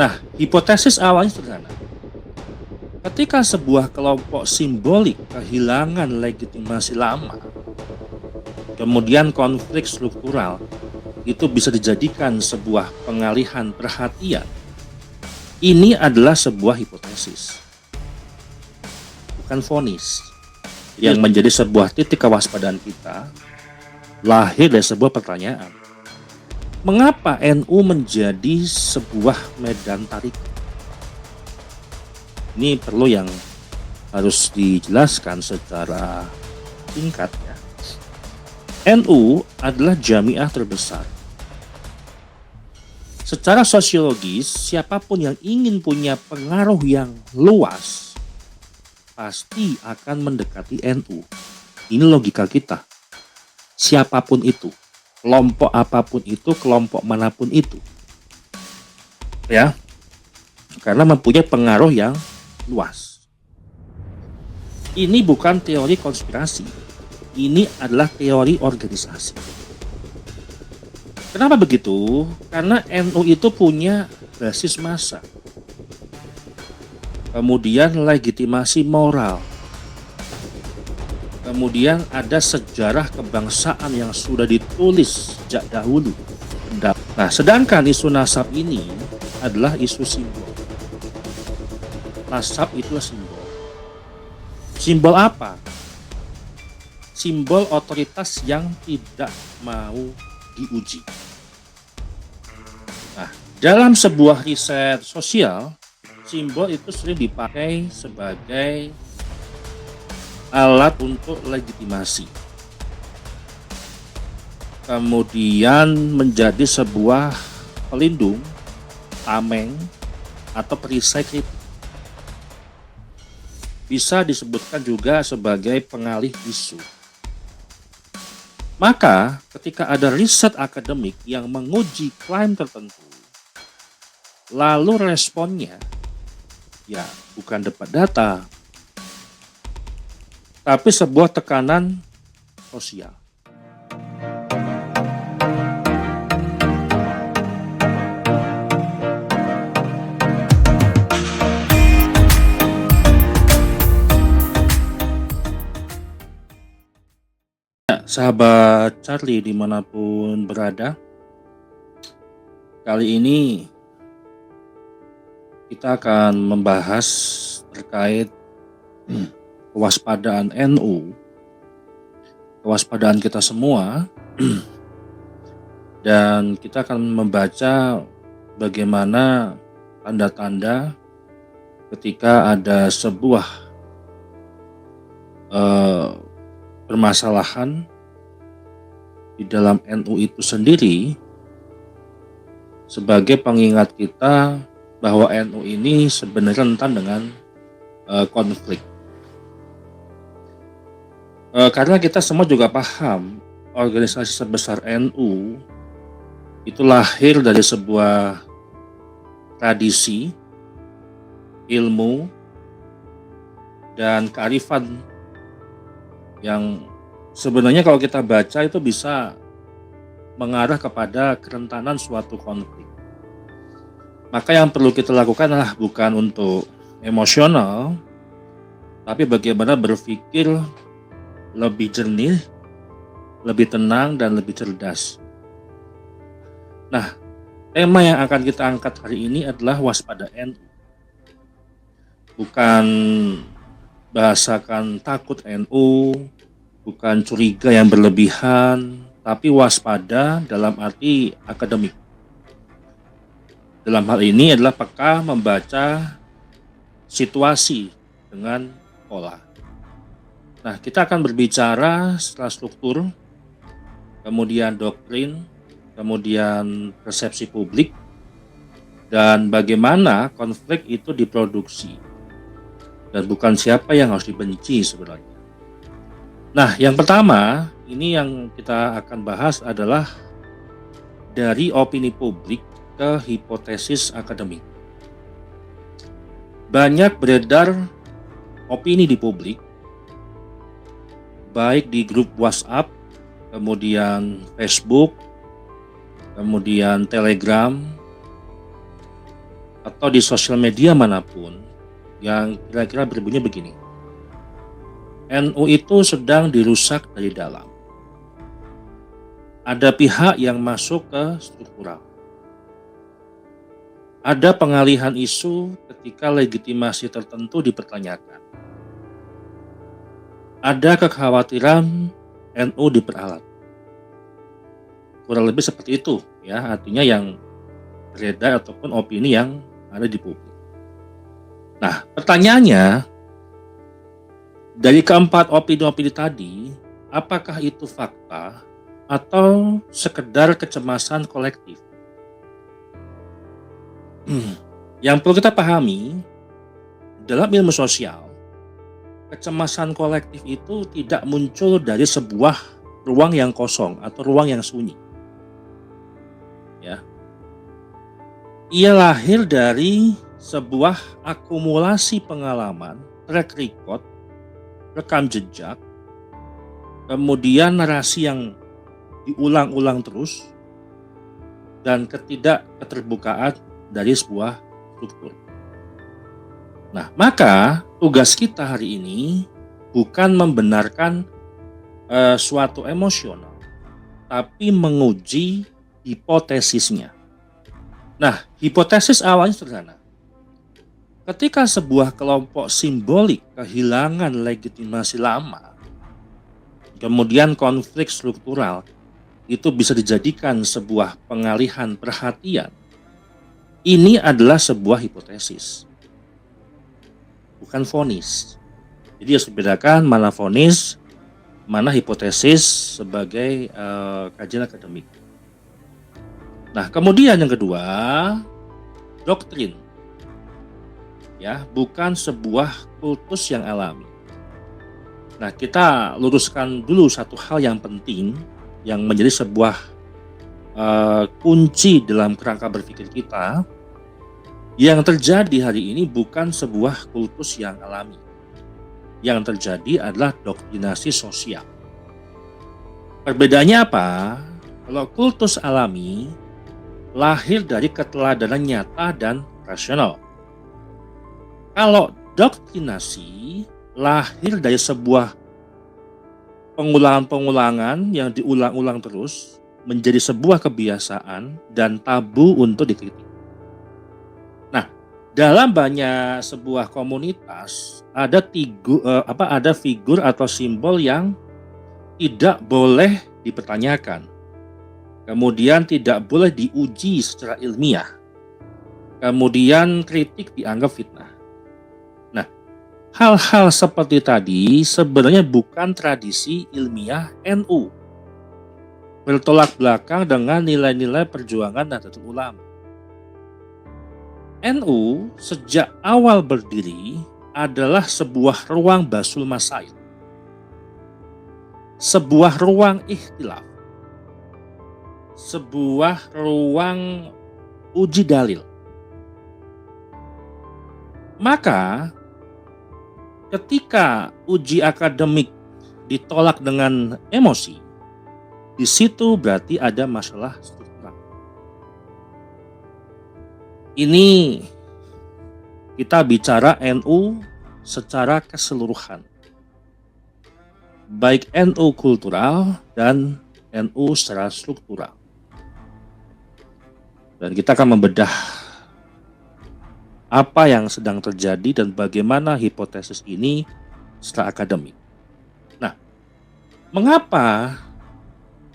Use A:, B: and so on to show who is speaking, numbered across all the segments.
A: Nah, hipotesis awalnya sederhana. Ketika sebuah kelompok simbolik kehilangan legitimasi lama, kemudian konflik struktural itu bisa dijadikan sebuah pengalihan perhatian. Ini adalah sebuah hipotesis, bukan vonis, yang menjadi sebuah titik kewaspadaan kita lahir dari sebuah pertanyaan. Mengapa NU menjadi sebuah medan tarik? Ini perlu yang harus dijelaskan secara singkat ya. NU adalah jamiah terbesar. Secara sosiologis, siapapun yang ingin punya pengaruh yang luas pasti akan mendekati NU. Ini logika kita. Siapapun itu, kelompok apapun itu, kelompok manapun itu, ya, karena mempunyai pengaruh yang luas. Ini bukan teori konspirasi, ini adalah teori organisasi. Kenapa begitu? Karena NU itu punya basis massa, kemudian legitimasi moral, kemudian ada sejarah kebangsaan yang sudah ditulis sejak dahulu. Nah, sedangkan isu nasab ini adalah isu simbol. Nasab itulah simbol. Simbol apa? Simbol otoritas yang tidak mau diuji. Nah, dalam sebuah riset sosial, simbol itu sering dipakai sebagai alat untuk legitimasi, kemudian menjadi sebuah pelindung, tameng, atau perisai kritik. Bisa disebutkan juga sebagai pengalih isu. Maka ketika ada riset akademik yang menguji klaim tertentu, lalu responnya ya bukan dapat data, tapi sebuah tekanan sosial. Ya, sahabat Charlie dimanapun berada, kali ini kita akan membahas terkait kewaspadaan NU, kewaspadaan kita semua, dan kita akan membaca bagaimana tanda-tanda ketika ada sebuah permasalahan di dalam NU itu sendiri sebagai pengingat kita bahwa NU ini sebenarnya rentan dengan konflik. Karena kita semua juga paham organisasi sebesar NU itu lahir dari sebuah tradisi, ilmu, dan kearifan yang sebenarnya kalau kita baca itu bisa mengarah kepada kerentanan suatu konflik. Maka yang perlu kita lakukan adalah bukan untuk emosional, tapi bagaimana berpikir lebih jernih, lebih tenang, dan lebih cerdas. Nah, tema yang akan kita angkat hari ini adalah waspada NU. Bukan bahasakan takut NU, bukan curiga yang berlebihan, tapi waspada dalam arti akademik. Dalam hal ini adalah peka membaca situasi dengan pola. Nah, kita akan berbicara setelah struktur, kemudian doktrin, kemudian persepsi publik, dan bagaimana konflik itu diproduksi. Dan bukan siapa yang harus dibenci sebenarnya. Nah, yang pertama, ini yang kita akan bahas adalah dari opini publik ke hipotesis akademik. Banyak beredar opini di publik, baik di grup WhatsApp, kemudian Facebook, kemudian Telegram, atau di sosial media manapun yang kira-kira berbunyi begini. NU itu sedang dirusak dari dalam. Ada pihak yang masuk ke struktural. Ada pengalihan isu ketika legitimasi tertentu dipertanyakan. Ada kekhawatiran NU diperalat. Kurang lebih seperti itu, ya, artinya yang beredar ataupun opini yang ada di publik. Nah, pertanyaannya, dari keempat opini-opini tadi, apakah itu fakta atau sekedar kecemasan kolektif? Yang perlu kita pahami, dalam ilmu sosial, kecemasan kolektif itu tidak muncul dari sebuah ruang yang kosong atau ruang yang sunyi. Ya. Ia lahir dari sebuah akumulasi pengalaman, track record, rekam jejak, kemudian narasi yang diulang-ulang terus, dan ketidakketerbukaan dari sebuah struktur. Nah, maka tugas kita hari ini bukan membenarkan suatu emosional, tapi menguji hipotesisnya. Nah, hipotesis awalnya sederhana. Ketika sebuah kelompok simbolik kehilangan legitimasi lama, kemudian konflik struktural itu bisa dijadikan sebuah pengalihan perhatian. Ini adalah sebuah hipotesis, bukan vonis. Jadi harus dibedakan mana vonis, mana hipotesis sebagai kajian akademik. Nah, kemudian yang kedua, doktrin. Ya, bukan sebuah kultus yang alami. Nah, kita luruskan dulu satu hal yang penting yang menjadi sebuah kunci dalam kerangka berpikir kita. Yang terjadi hari ini bukan sebuah kultus yang alami. Yang terjadi adalah doktrinasi sosial. Perbedaannya apa? Kalau kultus alami lahir dari keteladanan nyata dan rasional. Kalau doktrinasi lahir dari sebuah pengulangan-pengulangan yang diulang-ulang terus menjadi sebuah kebiasaan dan tabu untuk dikritik. Nah, dalam banyak sebuah komunitas ada figur atau simbol yang tidak boleh dipertanyakan. Kemudian tidak boleh diuji secara ilmiah. Kemudian kritik dianggap fitnah. Nah, hal-hal seperti tadi sebenarnya bukan tradisi ilmiah NU. Bertolak belakang dengan nilai-nilai perjuangan Nahdlatul Ulama. NU sejak awal berdiri adalah sebuah ruang basul masail. Sebuah ruang ikhtilaf. Sebuah ruang uji dalil. Maka ketika uji akademik ditolak dengan emosi, di situ berarti ada masalah struktural. Ini kita bicara NU secara keseluruhan. Baik NU kultural dan NU secara struktural. Dan kita akan membedah apa yang sedang terjadi dan bagaimana hipotesis ini secara akademik. Nah, mengapa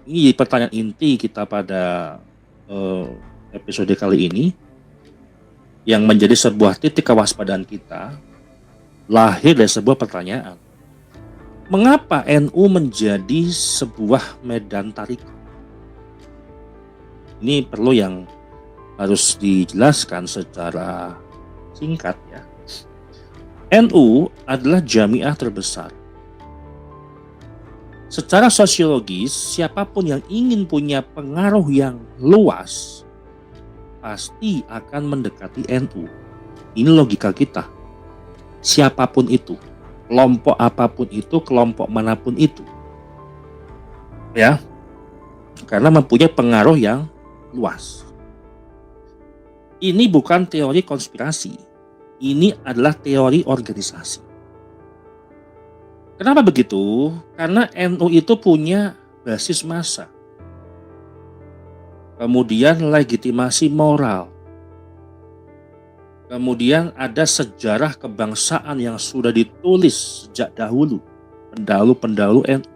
A: ini pertanyaan inti kita pada episode kali ini yang menjadi sebuah titik kewaspadaan kita lahir dari sebuah pertanyaan. Mengapa NU menjadi sebuah medan tarik? Ini perlu yang harus dijelaskan secara singkat ya. NU adalah jamiah terbesar. Secara sosiologis, siapapun yang ingin punya pengaruh yang luas pasti akan mendekati NU. Ini logika kita. Siapapun itu, kelompok apapun itu, kelompok manapun itu. Ya. Karena mempunyai pengaruh yang luas. Ini bukan teori konspirasi. Ini adalah teori organisasi. Kenapa begitu? Karena NU itu punya basis massa. Kemudian legitimasi moral. Kemudian ada sejarah kebangsaan yang sudah ditulis sejak dahulu, pendahulu-pendahulu NU.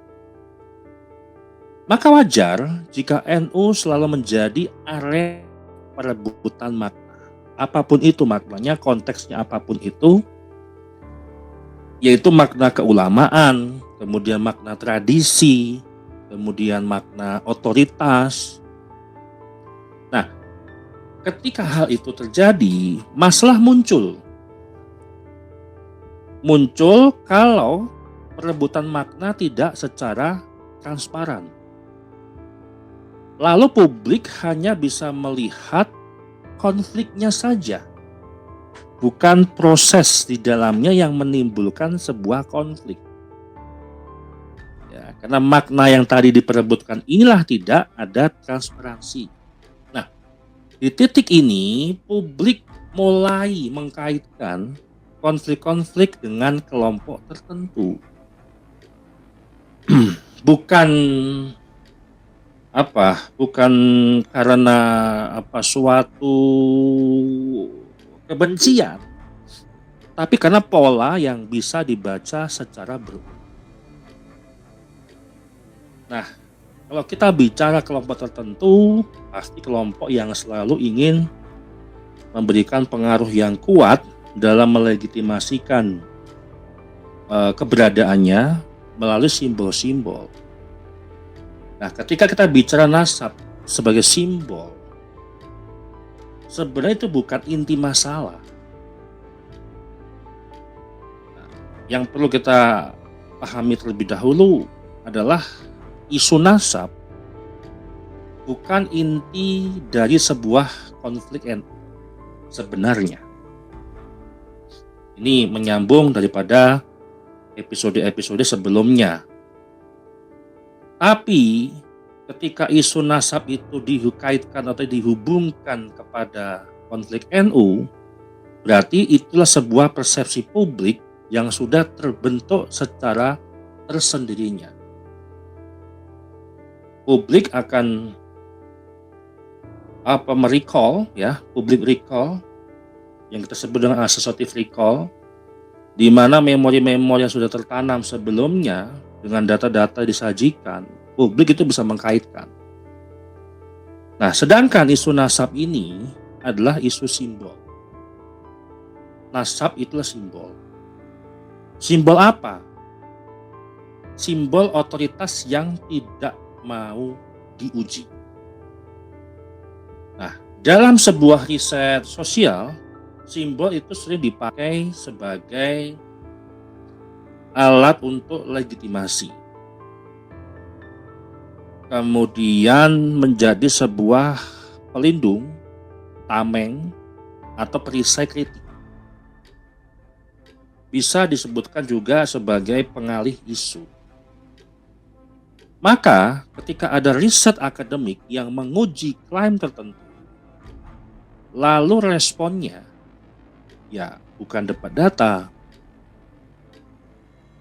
A: Maka wajar jika NU selalu menjadi area perebutan makna. Apapun itu maknanya, konteksnya apapun itu, yaitu makna keulamaan, kemudian makna tradisi, kemudian makna otoritas. Nah, ketika hal itu terjadi, masalah muncul. Muncul kalau perebutan makna tidak secara transparan. Lalu publik hanya bisa melihat konfliknya saja, bukan proses di dalamnya yang menimbulkan sebuah konflik. Ya, karena makna yang tadi diperebutkan inilah tidak ada transparansi. Nah, di titik ini publik mulai mengkaitkan konflik-konflik dengan kelompok tertentu. bukan bukan karena suatu kebencian, tapi karena pola yang bisa dibaca secara berulang. Nah, kalau kita bicara kelompok tertentu, pasti kelompok yang selalu ingin memberikan pengaruh yang kuat dalam melegitimasikan keberadaannya melalui simbol-simbol. Nah, ketika kita bicara nasab sebagai simbol, sebenarnya itu bukan inti masalah. Nah, yang perlu kita pahami terlebih dahulu adalah isu nasab bukan inti dari sebuah konflik sebenarnya. Ini menyambung daripada episode-episode sebelumnya. Tapi ketika isu nasab itu dikaitkan atau dihubungkan kepada konflik NU, berarti itulah sebuah persepsi publik yang sudah terbentuk secara tersendirinya. Publik akan public recall yang kita sebut dengan associative recall, di mana memori-memori yang sudah tertanam sebelumnya dengan data-data disajikan, publik itu bisa mengkaitkan. Nah, sedangkan isu nasab ini adalah isu simbol. Nasab itulah simbol. Simbol apa? Simbol otoritas yang tidak mau diuji. Nah, dalam sebuah riset sosial, simbol itu sering dipakai sebagai alat untuk legitimasi. Kemudian menjadi sebuah pelindung, tameng, atau perisai kritik. Bisa disebutkan juga sebagai pengalih isu. Maka ketika ada riset akademik yang menguji klaim tertentu, lalu responnya ya bukan dapat data,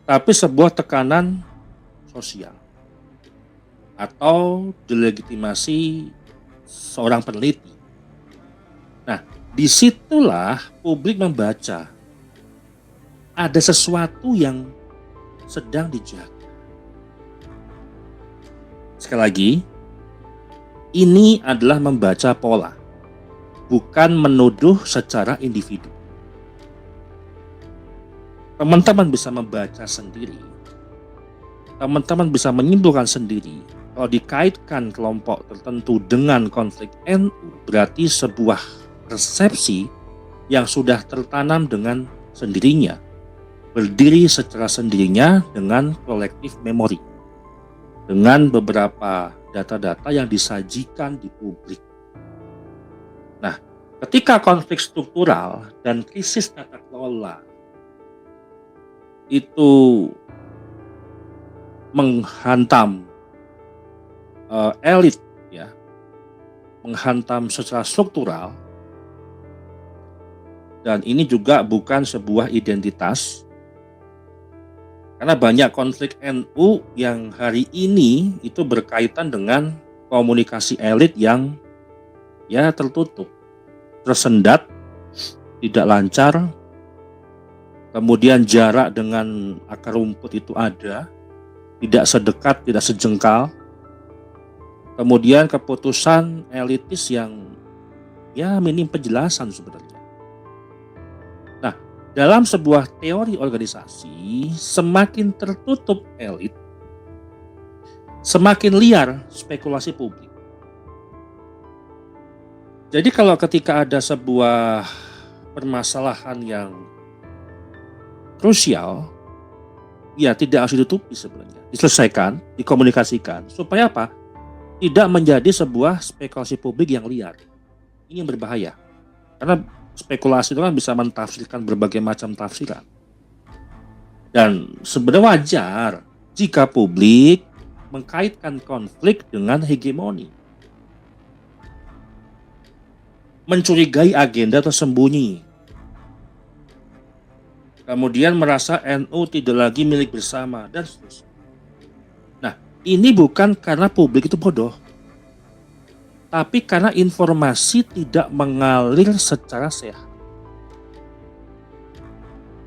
A: tapi sebuah tekanan sosial atau delegitimasi seorang peneliti. Nah, disitulah publik membaca ada sesuatu yang sedang dijaga. Sekali lagi, ini adalah membaca pola, bukan menuduh secara individu. Teman-teman bisa membaca sendiri. Teman-teman bisa menyimpulkan sendiri. Kalau dikaitkan kelompok tertentu dengan konflik NU, berarti sebuah persepsi yang sudah tertanam dengan sendirinya, berdiri secara sendirinya dengan kolektif memori, dengan beberapa data-data yang disajikan di publik. Nah, ketika konflik struktural dan krisis tata kelola itu menghantam elit, menghantam secara struktural, Dan ini juga bukan sebuah identitas, karena banyak konflik NU yang hari ini itu berkaitan dengan komunikasi elit yang ya tertutup, tersendat, tidak lancar, kemudian jarak dengan akar rumput itu ada, tidak sedekat, tidak sejengkal, kemudian keputusan elitis yang ya minim penjelasan sebenarnya. Nah, dalam sebuah teori organisasi, semakin tertutup elit, semakin liar spekulasi publik. Jadi kalau ketika ada sebuah permasalahan yang krusial, ya tidak harus ditutupi sebenarnya, diselesaikan, dikomunikasikan, supaya apa? Tidak menjadi sebuah spekulasi publik yang liar. Ini yang berbahaya, karena spekulasi itu kan bisa mentafsirkan berbagai macam tafsiran. Dan sebenarnya wajar jika publik mengkaitkan konflik dengan hegemoni, mencurigai agenda tersembunyi, kemudian merasa NU tidak lagi milik bersama, dan seterusnya. Nah, ini bukan karena publik itu bodoh, tapi karena informasi tidak mengalir secara sehat.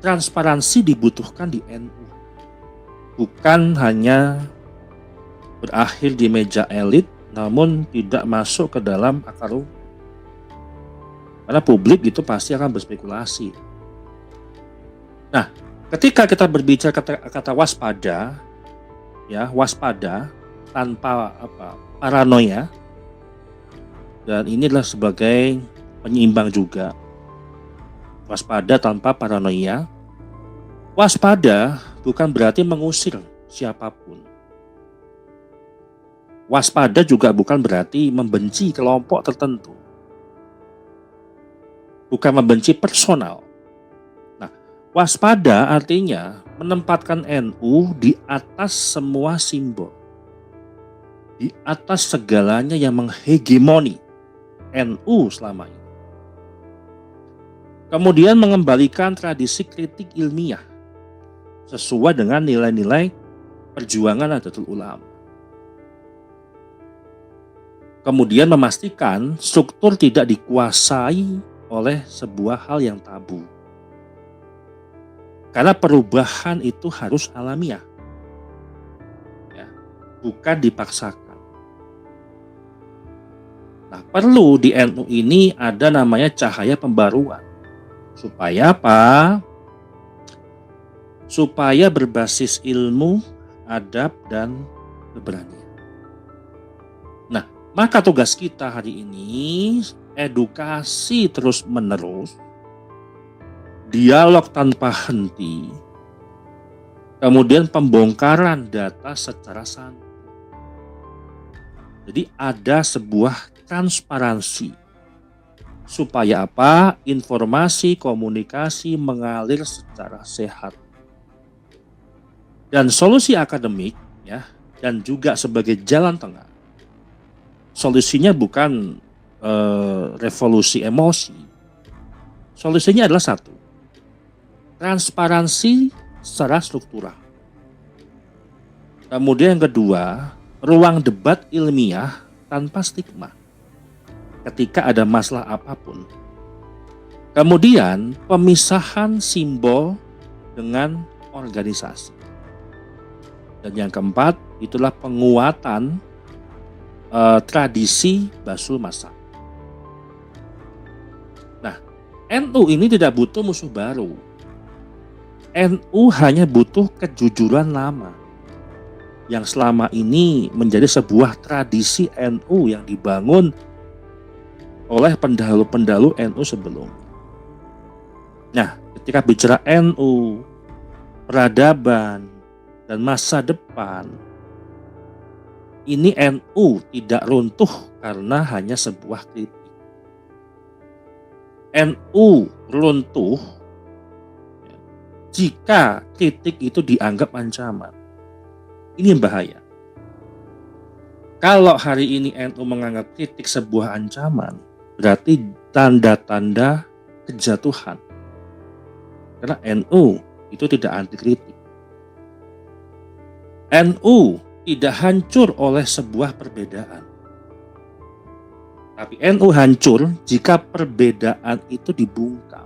A: Transparansi dibutuhkan di NU, bukan hanya berakhir di meja elit, namun tidak masuk ke dalam akar rumput. Karena publik itu pasti akan berspekulasi. Nah, ketika kita berbicara kata waspada, ya waspada tanpa paranoia, dan ini adalah sebagai penyeimbang juga. Waspada tanpa paranoia. Waspada bukan berarti mengusir siapapun. Waspada juga bukan berarti membenci kelompok tertentu. Bukan membenci personal. Nah, waspada artinya menempatkan NU di atas semua simbol, di atas segalanya yang menghegemoni NU selama ini. Kemudian mengembalikan tradisi kritik ilmiah sesuai dengan nilai-nilai perjuangan Nahdlatul Ulama. Kemudian memastikan struktur tidak dikuasai oleh sebuah hal yang tabu. Karena perubahan itu harus alamiah, ya, bukan dipaksakan. Nah, perlu di NU ini ada namanya cahaya pembaruan. Supaya apa? Supaya berbasis ilmu, adab, dan keberanian. Nah, maka tugas kita hari ini edukasi terus-menerus, dialog tanpa henti, kemudian pembongkaran data secara santun. Jadi ada sebuah transparansi. Supaya apa? Informasi, komunikasi mengalir secara sehat. Dan solusi akademik, ya, dan juga sebagai jalan tengah. Solusinya bukan revolusi emosi. Solusinya adalah satu. Transparansi secara struktural. Kemudian yang kedua, ruang debat ilmiah tanpa stigma ketika ada masalah apapun. Kemudian pemisahan simbol dengan organisasi. Dan yang keempat, itulah penguatan tradisi Basul Masak. Nah, NU ini tidak butuh musuh baru. NU hanya butuh kejujuran lama yang selama ini menjadi sebuah tradisi NU yang dibangun oleh pendahulu-pendahulu NU sebelum. Nah, ketika bicara NU, peradaban, dan masa depan, ini NU tidak runtuh karena hanya sebuah kritik. NU runtuh jika kritik itu dianggap ancaman. Ini yang bahaya. Kalau hari ini NU menganggap kritik sebuah ancaman, berarti tanda-tanda kejatuhan Karena NU itu tidak anti kritik. NU tidak hancur oleh sebuah perbedaan. Tapi NU hancur jika perbedaan itu dibungkam.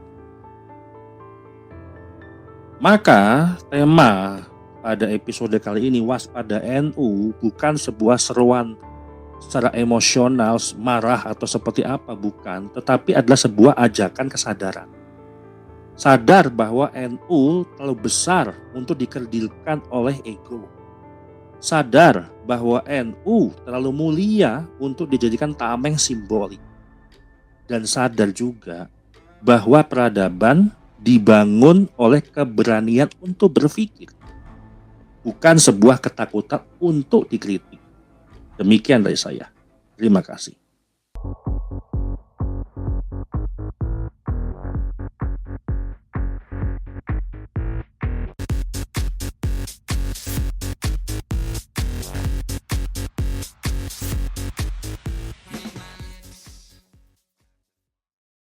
A: Maka tema pada episode kali ini, waspada NU, bukan sebuah seruan secara emosional, marah atau seperti apa, bukan. Tetapi adalah sebuah ajakan kesadaran. Sadar bahwa NU terlalu besar untuk dikerdilkan oleh ego. Sadar bahwa NU terlalu mulia untuk dijadikan tameng simbolik. Dan sadar juga bahwa peradaban dibangun oleh keberanian untuk berpikir, bukan sebuah ketakutan untuk dikritik. Demikian dari saya. Terima kasih.